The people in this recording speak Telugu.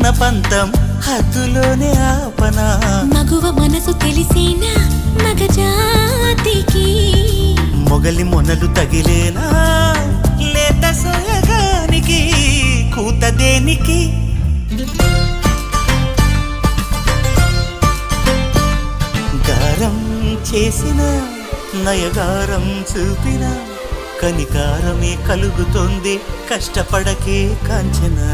ఉన్న పంతం హద్దులోనే ఆపనా మగువ మనసు తెలిసేనా మగజాతికి మొగలి మొనలు తగిలేనా లేత సోయగానికి కూత దేనికి గారం చేసిన నయగారం చూపిన కనికారమే కలుగుతోంది కష్టపడకే కాంచనా